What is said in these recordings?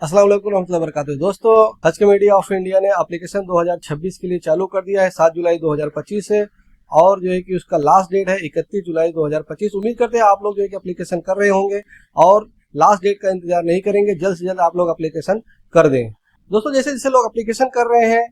अस्सलाम वालेकुम रहमतुल्लाहि व बरकातुहू। दोस्तों, हज कमेटी ऑफ इंडिया ने एप्लीकेशन 2026 के लिए चालू कर दिया है 7 जुलाई 2025 से, और जो है कि उसका लास्ट डेट है 31 जुलाई 2025। उम्मीद करते हैं आप लोग जो है कि एप्लीकेशन कर रहे होंगे और लास्ट डेट का इंतजार नहीं करेंगे, जल्द से जल्द आप लोग एप्लीकेशन कर दें। दोस्तों, जैसे जैसे लोग एप्लीकेशन कर रहे हैं,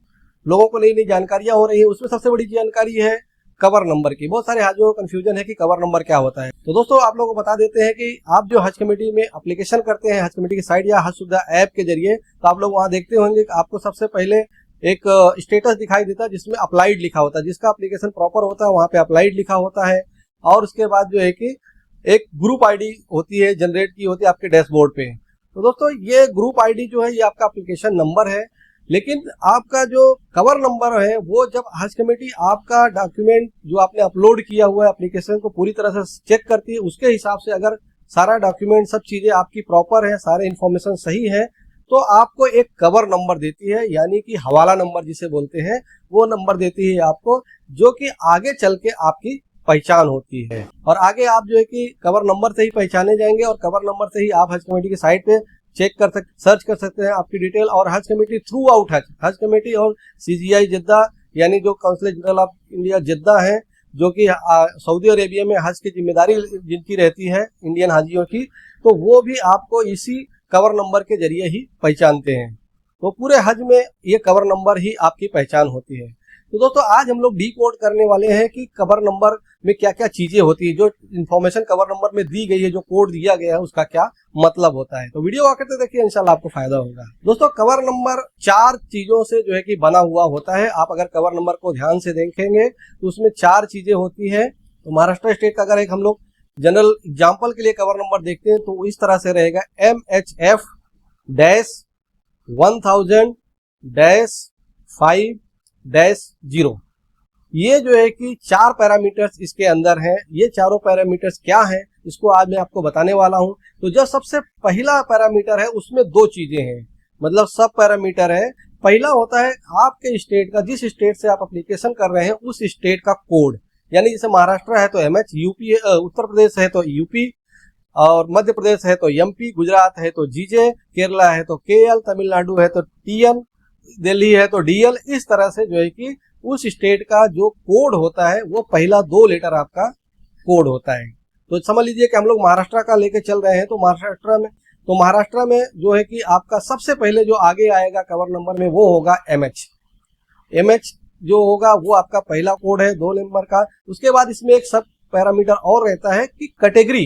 लोगों को नई नई जानकारियां हो रही है। उसमें सबसे बड़ी जानकारी है कवर नंबर की। बहुत सारे हाजियों को कंफ्यूजन है कि कवर नंबर क्या होता है। तो दोस्तों, आप लोगों को बता देते हैं कि आप जो हज कमेटी में एप्लीकेशन करते हैं, हज कमेटी की साइट या हज सुविधा ऐप के जरिए, तो आप लोग वहां देखते होंगे कि आपको सबसे पहले एक स्टेटस दिखाई देता है जिसमें अप्लाइड लिखा होता है। जिसका एप्लीकेशन प्रॉपर होता है वहां पे अप्लाइड लिखा होता है, और उसके बाद जो है कि एक ग्रुप आईडी होती है, जनरेट की होती है आपके डैशबोर्ड पे। तो दोस्तों, ये ग्रुप आईडी जो है ये आपका एप्लीकेशन नंबर है, लेकिन आपका जो कवर नंबर है वो जब हज कमेटी आपका डॉक्यूमेंट जो आपने अपलोड किया हुआ है एप्लीकेशन को पूरी तरह से चेक करती है, उसके हिसाब से अगर सारा डॉक्यूमेंट सब चीजें आपकी प्रॉपर है, सारे इन्फॉर्मेशन सही है, तो आपको एक कवर नंबर देती है, यानी कि हवाला नंबर जिसे बोलते हैं, वो नंबर देती है आपको, जो कि आगे चल के आपकी पहचान होती है। और आगे आप जो है कि कवर नंबर से ही पहचाने जाएंगे, और कवर नंबर से ही आप हज कमेटी की साइट पे सर्च कर सकते हैं आपकी डिटेल। और हज कमेटी थ्रू आउट हज कमेटी और CGI जिद्दा, यानी जो काउंसिल जनरल ऑफ इंडिया जिद्दा है, जो कि सऊदी अरेबिया में हज की जिम्मेदारी जिनकी रहती है इंडियन हाजियों की, तो वो भी आपको इसी कवर नंबर के जरिए ही पहचानते हैं। तो पूरे हज में ये कवर नंबर ही आपकी पहचान होती है। तो दोस्तों, आज हम लोग डीकोड करने वाले हैं कि कवर नंबर में क्या क्या चीजें होती है, जो इन्फॉर्मेशन कवर नंबर में दी गई है, जो कोड दिया गया है, उसका क्या मतलब होता है। तो वीडियो आकर के देखिए, इंशाल्लाह आपको फायदा होगा। दोस्तों, कवर नंबर 4 चीजों से जो है कि बना हुआ होता है। आप अगर कवर नंबर को ध्यान से देखेंगे तो उसमें 4 चीजें होती है। तो महाराष्ट्र स्टेट का अगर एक हम लोग जनरल एग्जाम्पल के लिए कवर नंबर देखते हैं तो इस तरह से रहेगा MHF-1000-5-0। ये जो है कि 4 पैरामीटर्स इसके अंदर हैं। ये चारों पैरामीटर्स क्या हैं, इसको आज मैं आपको बताने वाला हूं। तो जो सबसे पहला पैरामीटर है उसमें 2 चीजें हैं, मतलब सब पैरामीटर है। पहला होता है आपके स्टेट का, जिस स्टेट से आप एप्लीकेशन कर रहे हैं उस स्टेट का कोड, यानी जैसे महाराष्ट्र है तो MH, यूपी उत्तर प्रदेश है तो यूपी, और मध्य प्रदेश है तो MP, गुजरात है तो GJ, केरला है तो KL, तमिलनाडु है तो TN, दिल्ली है तो DL। इस तरह से जो है कि उस स्टेट का जो कोड होता है वो पहला 2 लेटर आपका कोड होता है। तो समझ लीजिए कि हम लोग महाराष्ट्र का लेके चल रहे हैं, तो महाराष्ट्र में जो है कि आपका सबसे पहले जो आगे आएगा कवर नंबर में वो होगा MH जो होगा वो आपका पहला कोड है 2 नंबर का। उसके बाद इसमें एक सब पैरामीटर और रहता है कि कैटेगरी,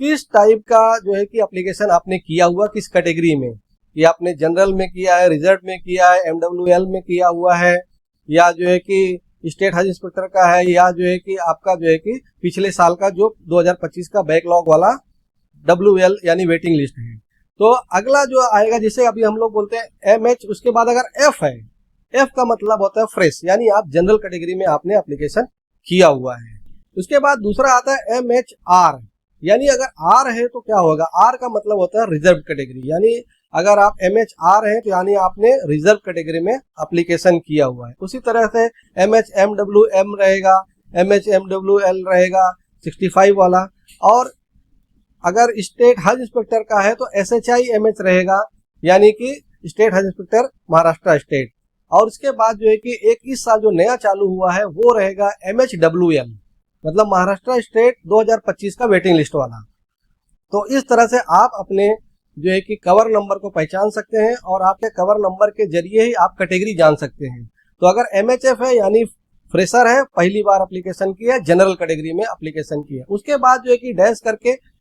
किस टाइप का जो है कि एप्लीकेशन आपने किया हुआ, किस कैटेगरी में, ये आपने जनरल में किया है, रिजर्व में किया है, MWL में किया हुआ है, या जो है कि स्टेट हज इंस्पेक्टर का है, या जो है कि आपका जो है कि पिछले साल का जो 2025 का बैकलॉग वाला WL यानी वेटिंग लिस्ट है। तो अगला जो आएगा, जिसे अभी हम लोग बोलते हैं MH, उसके बाद अगर F है, F का मतलब होता है फ्रेश, यानी आप जनरल कैटेगरी में आपने एप्लीकेशन किया हुआ है। उसके बाद दूसरा आता है MHR, यानी अगर R है तो क्या होगा, R का मतलब होता है रिजर्व कैटेगरी, यानी अगर आप MHR हैं तो यानी आपने रिजर्व कैटेगरी में एप्लीकेशन किया हुआ है। उसी तरह से MHMWM रहेगा, MHMWL रहेगा 65 वाला, और अगर स्टेट हज इंस्पेक्टर का है तो SHIMH रहेगा, यानी कि स्टेट हज इंस्पेक्टर महाराष्ट्र स्टेट। और उसके बाद जो है कि एक इस साल जो नया चालू हुआ है वो रहेगा MHWM, मतलब महाराष्ट्र स्टेट 2025 का वेटिंग लिस्ट वाला। तो इस तरह से आप अपने जो है कि कवर नंबर को पहचान सकते हैं, और आपके कवर नंबर के जरिए ही आप कैटेगरी जान सकते हैं। तो अगर MHF है यानी फ्रेशर है, पहली बार एप्लीकेशन किया, जनरल कैटेगरी में एप्लीकेशन किया। उसके बाद जो है कि डैश करके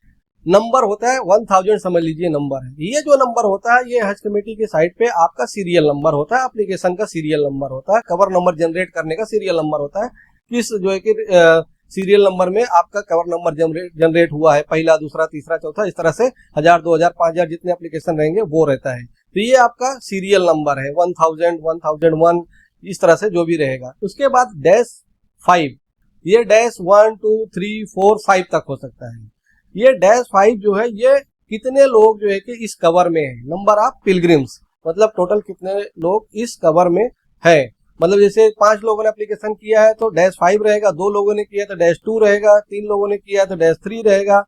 नंबर होता है 1000, समझ लीजिए नंबर है। ये जो नंबर होता है ये हज कमेटी की साइट पे आपका सीरियल नंबर होता है, एप्लीकेशन का सीरियल नंबर होता है, कवर नंबर जनरेट करने का सीरियल नंबर होता है। किस जो है कि सीरियल नंबर में आपका कवर नंबर जनरेट हुआ है, पहला, दूसरा, तीसरा, चौथा, इस तरह से 1000, 2000, 5000 जितने एप्लीकेशन रहेंगे वो रहता है। तो ये आपका सीरियल नंबर है, 1000, 1001, इस तरह से जो भी रहेगा। उसके बाद -5, ये -1, 2, 3, 4, 5 तक हो सकता है। ये -5 जो है ये कितने लोग जो है कि इस कवर में है, नंबर ऑफ पिलग्रिम्स, मतलब टोटल कितने लोग इस कवर में है। मतलब जैसे 5 लोगों ने एप्लीकेशन किया है तो -5 रहेगा, 2 लोगों ने किया तो -2 रहेगा, 3 लोगों ने किया तो -3 रहेगा,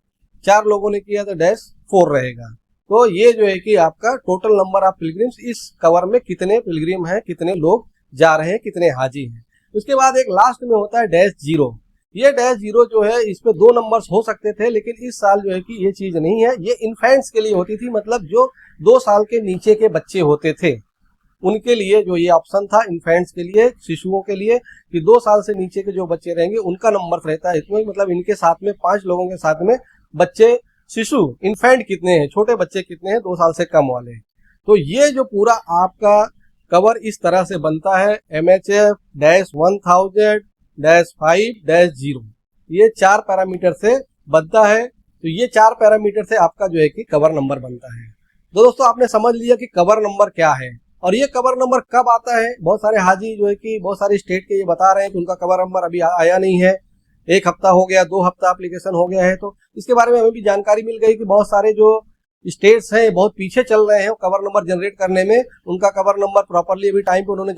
4 लोगों ने किया तो -4 रहेगा। तो ये जो है कि आपका टोटल नंबर ऑफ पिलग्रिम्स, इस कवर में कितने पिलग्रिम हैं, कितने लोग जा रहे हैं, कितने हाजी हैं। उसके बाद एक लास्ट में होता है -0। ये -0 जो है इसमें 2 नंबर्स हो सकते थे, लेकिन इस साल जो है कि ये चीज नहीं है। ये इन्फेंट्स के लिए होती थी, मतलब जो 2 साल के नीचे के बच्चे होते थे उनके लिए जो ये ऑप्शन था, इन्फेंट्स के लिए, शिशुओं के लिए, कि 2 साल से नीचे के जो बच्चे रहेंगे उनका नंबर रहता है इसमें। मतलब इनके साथ में 5 लोगों के साथ में बच्चे, शिशु, इन्फेंट कितने हैं, छोटे बच्चे कितने हैं 2 साल से कम वाले। तो ये जो पूरा आपका कवर इस तरह से बनता है, MHF-1000-5-0, ये 4 पैरामीटर से बनता है। तो ये 4 पैरामीटर से आपका जो है कि कवर नंबर बनता है। तो दोस्तों आपने समझ लिया कि कवर नंबर क्या है और ये कवर नंबर कब आता है। बहुत सारे हाजी जो है कि बहुत सारी स्टेट के ये बता रहे हैं कि उनका कवर नंबर अभी आया नहीं है, 1 हफ्ता हो गया, 2 हफ्ता एप्लीकेशन हो गया है। तो इसके बारे में हमें भी जानकारी मिल गई कि बहुत सारे जो स्टेट्स हैं बहुत पीछे चल रहे हैं कवर नंबर जनरेट करने में। उनका कवर नंबर प्रॉपरली अभी टाइम पे उन्होंने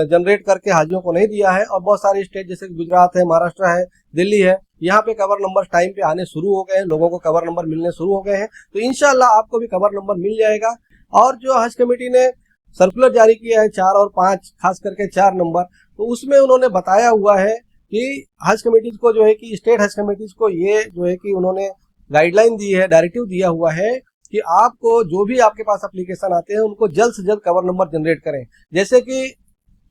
जनरेट करके हाजियों को नहीं दिया है। और बहुत सारे स्टेट जैसे गुजरात है, महाराष्ट्र है, दिल्ली है, यहाँ पे कवर नंबर टाइम पे आने शुरू हो गए हैं, लोगों को कवर नंबर मिलने शुरू हो गए हैं। तो इंशाल्लाह आपको भी कवर नंबर मिल जाएगा। और जो हज कमेटी ने सर्कुलर जारी किया है 4 और 5, खास करके 4 नंबर, तो उसमें उन्होंने बताया हुआ है कि हज कमेटीज को जो है कि स्टेट हज कमेटीज को ये जो है कि उन्होंने गाइडलाइन दी है, डायरेक्टिव दिया हुआ है कि आपको जो भी आपके पास एप्लीकेशन आते हैं उनको जल्द से जल्द कवर नंबर जनरेट करें। जैसे कि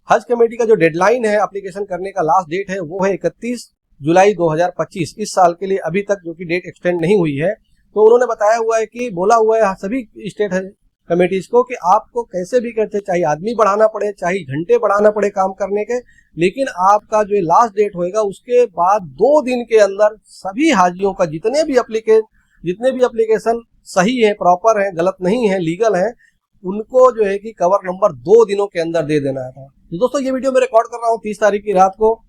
हज कमेटी का जो डेडलाइन है एप्लीकेशन करने का, लास्ट डेट है, वो है 31 जुलाई 2025, इस साल के लिए अभी तक जो कि डेट एक्सटेंड नहीं हुई है। तो उन्होंने बताया हुआ है कि बोला हुआ है सभी स्टेट कमेटीज को कि आपको कैसे भी करते, चाहे आदमी बढ़ाना पड़े, चाहे घंटे बढ़ाना पड़े काम करने के, लेकिन आपका जो लास्ट डेट होएगा उसके बाद 2 दिन के अंदर सभी हाजियों का जितने भी एप्लीकेशन सही है, प्रॉपर है, गलत नहीं है, लीगल है, उनको जो है कि कवर नंबर 2 दिनों के अंदर दे देना था। तो दोस्तों ये वीडियो मैं रिकॉर्ड कर रहा हूँ 30 तारीख की रात को।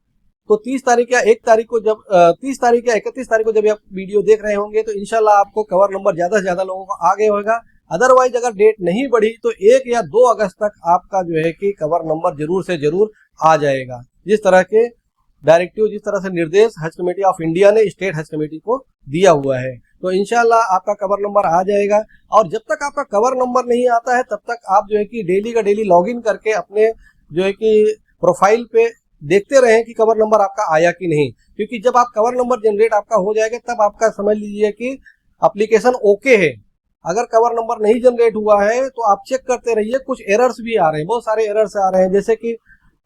तो 30 तारीख या 1 तारीख को जब 30 तारीख या 31 तारीख को जब आप वीडियो देख रहे होंगे तो इंशाल्लाह आपको कवर नंबर ज्यादा से ज्यादा लोगों को आ गया होगा। अदरवाइज अगर डेट नहीं बढ़ी तो 1 या 2 अगस्त तक आपका जो है कि कवर नंबर जरूर से जरूर आ जाएगा। जिस तरह के डायरेक्टिव, जिस तरह से निर्देश हज कमेटी ऑफ इंडिया ने स्टेट हज कमेटी को दिया हुआ है, तो इंशाल्लाह आपका कवर नंबर आ जाएगा। और जब तक आपका कवर नंबर नहीं आता है तब तक आप जो है कि डेली का डेली लॉगिन करके अपने जो है कि प्रोफाइल पे देखते रहें कि कवर नंबर आपका आया कि नहीं। क्योंकि जब आप कवर नंबर जनरेट आपका हो जाएगा तब आपका समझ लीजिए कि एप्लीकेशन ओके है। अगर कवर नंबर नहीं जनरेट हुआ है तो आप चेक करते रहिए, कुछ एरर्स भी आ रहे हैं, बहुत सारे एरर्स आ रहे हैं। जैसे कि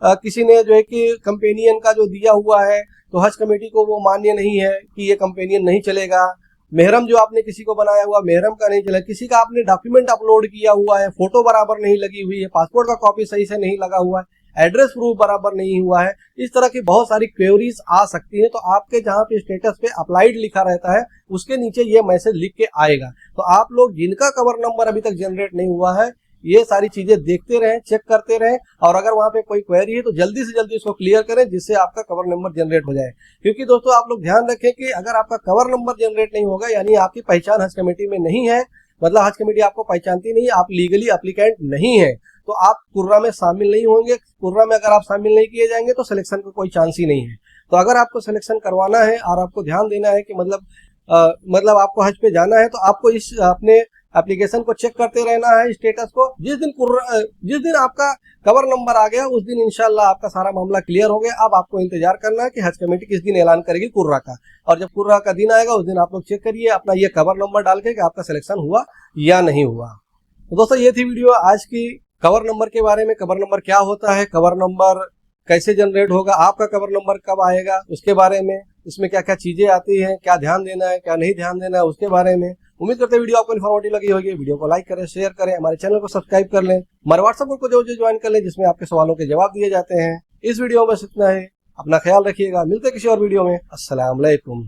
किसी ने जो है कि कंपेनियन का जो दिया हुआ है तो हज कमेटी को वो मान्य नहीं है कि ये कंपेनियन नहीं चलेगा। मेहरम जो आपने किसी को बनाया हुआ, मेहरम का नहीं चला। किसी का आपने डॉक्यूमेंट अपलोड किया हुआ है, फोटो बराबर नहीं लगी हुई है, पासपोर्ट का कॉपी सही से नहीं लगा हुआ है, एड्रेस प्रूफ बराबर नहीं हुआ है, इस तरह की बहुत सारी क्वेरीज आ सकती है। तो आपके जहाँ पे स्टेटस पे अप्लाइड लिखा रहता है उसके नीचे ये मैसेज लिख के आएगा। तो आप लोग जिनका कवर नंबर अभी तक जनरेट नहीं हुआ है ये सारी चीजें देखते रहें, चेक करते रहें, और अगर वहां पे कोई क्वेरी है तो जल्दी से जल्दी उसको क्लियर करें जिससे आपका कवर नंबर जनरेट हो जाए। क्योंकि दोस्तों आप लोग ध्यान रखें कि अगर आपका कवर नंबर जनरेट नहीं होगा यानी आपकी पहचान हज कमेटी में नहीं है, मतलब हज कमेटी आपको पहचानती नहीं, आप लीगली एप्लीकेंट नहीं है, तो आप कुर्रा में शामिल नहीं होंगे। कुर्रा में अगर आप शामिल नहीं किए जाएंगे तो सिलेक्शन का कोई चांस ही नहीं है। तो अगर आपको सिलेक्शन करवाना है और आपको ध्यान देना है कि मतलब आपको हज पे जाना है तो आपको इस अपने एप्लीकेशन को चेक करते रहना है, स्टेटस को। जिस दिन आपका कवर नंबर आ गया उस दिन इंशाल्लाह आपका सारा मामला क्लियर हो गया। अब आपको इंतजार करना है कि हज कमेटी किस दिन ऐलान करेगी कुर्रा का, और जब कुर्रा का दिन आएगा उस दिन आप लोग चेक करिए अपना ये कवर नंबर डाल के कि आपका सिलेक्शन हुआ या नहीं हुआ। तो दोस्तों ये थी वीडियो आज की कवर नंबर के बारे में। कवर नंबर क्या होता है, कवर नंबर कैसे जनरेट होगा, आपका कवर नंबर कब आएगा उसके बारे में, इसमें क्या क्या चीजें आती हैं, क्या ध्यान देना है क्या नहीं ध्यान देना है उसके बारे में। उम्मीद करते हैं वीडियो आपको इन्फॉर्मेटिव लगी होगी। वीडियो को लाइक करें, शेयर करें, हमारे चैनल को सब्सक्राइब कर लें, हमारे व्हाट्सएप ग्रुप को जो ज्वाइन कर लें जिसमें आपके सवालों के जवाब दिए जाते हैं। इस वीडियो में बस इतना है, अपना ख्याल रखिएगा, मिलते किसी और वीडियो में। अस्सलाम वालेकुम।